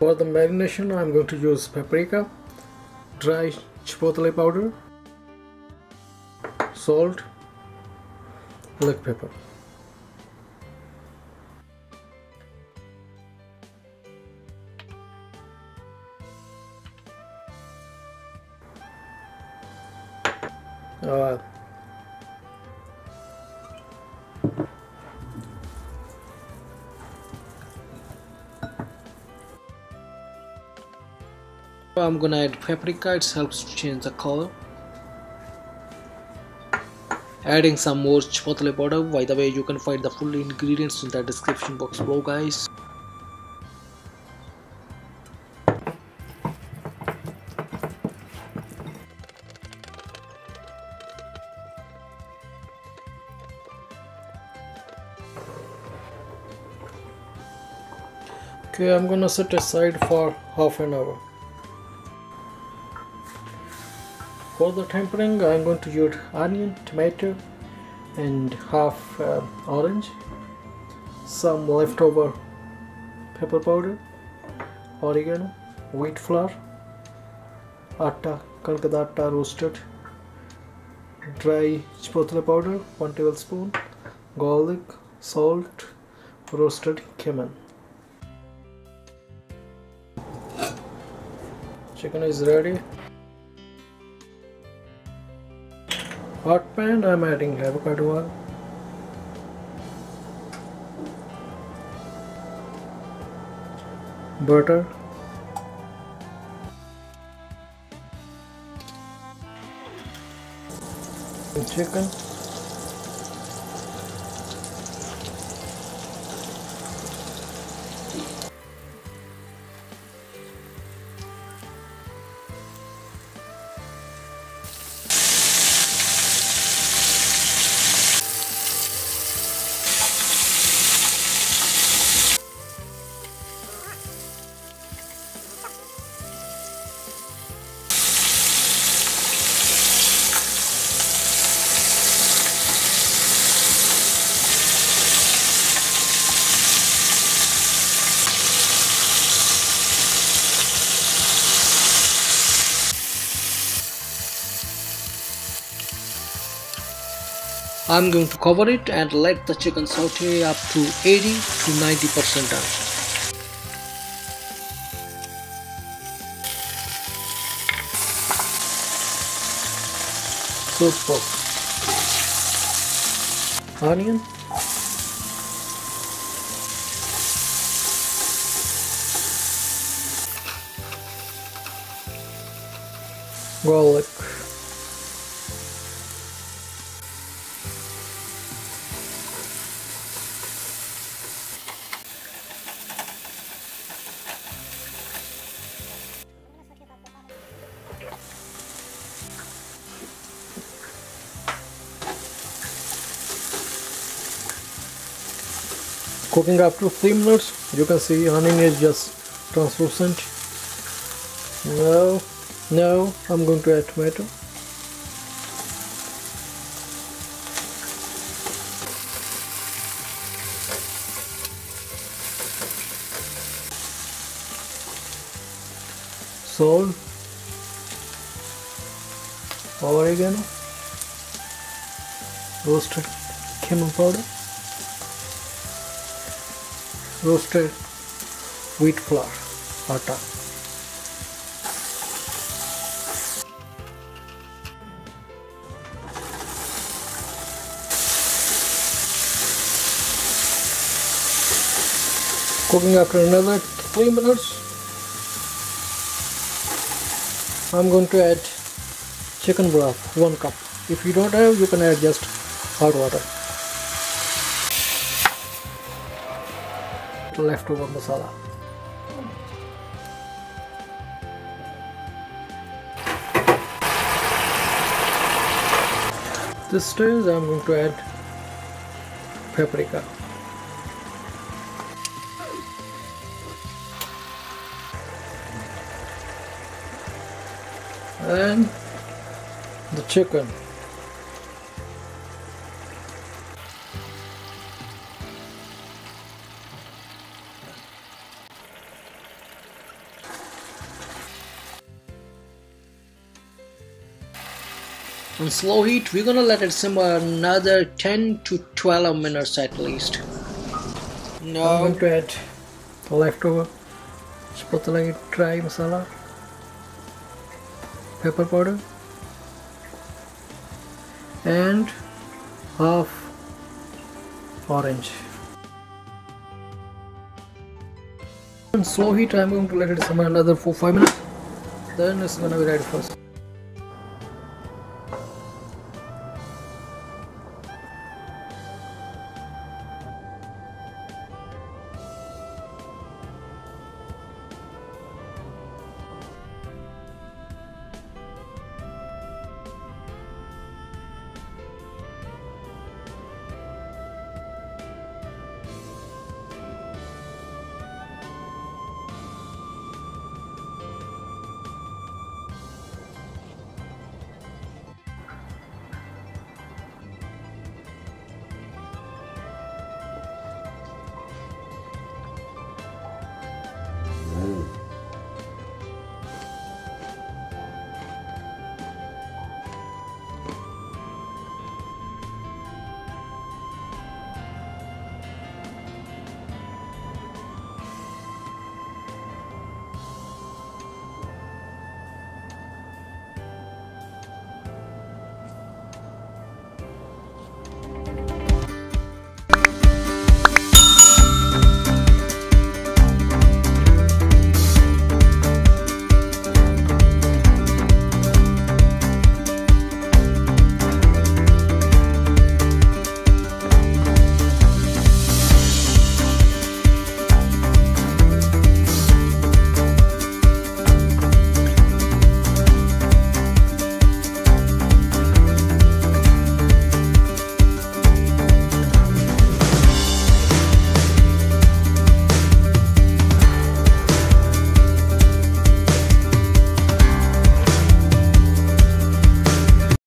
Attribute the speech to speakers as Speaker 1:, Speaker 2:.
Speaker 1: For the marination, I'm going to use paprika, dry chipotle powder, salt, black pepper. I'm gonna add paprika, it helps to change the color. Adding some more chipotle powder. By the way, you can find the full ingredients in the description box below, guys. Okay, I'm gonna set aside for half an hour. For the tempering, I'm going to use onion, tomato, and half orange, some leftover pepper powder, origano, wheat flour, aata, kalkata atta roasted, dry chipotle powder 1 tablespoon, garlic, salt, roasted cumin. Chicken is ready. Hot pan, I'm adding avocado oil, butter, and chicken, I'm going to cover it and let the chicken saute up to 80 to 90% done. Super. Onion, garlic, cooking up to 3 minutes. You can see onion is just translucent. Now I'm going to add tomato. Salt, oregano, roasted cumin powder, roasted wheat flour, aata. Cooking after another 3 minutes. I'm going to add chicken broth, 1 cup. If you don't have, you can add just hot water. Leftover masala. This stage I'm going to add paprika. And the chicken. On slow heat, we're gonna let it simmer another 10 to 12 minutes at least. Now I'm going to add leftover chipotle dry masala, pepper powder, and half orange. On slow heat, I'm going to let it simmer another 4-5 minutes. Then it's gonna be ready for us.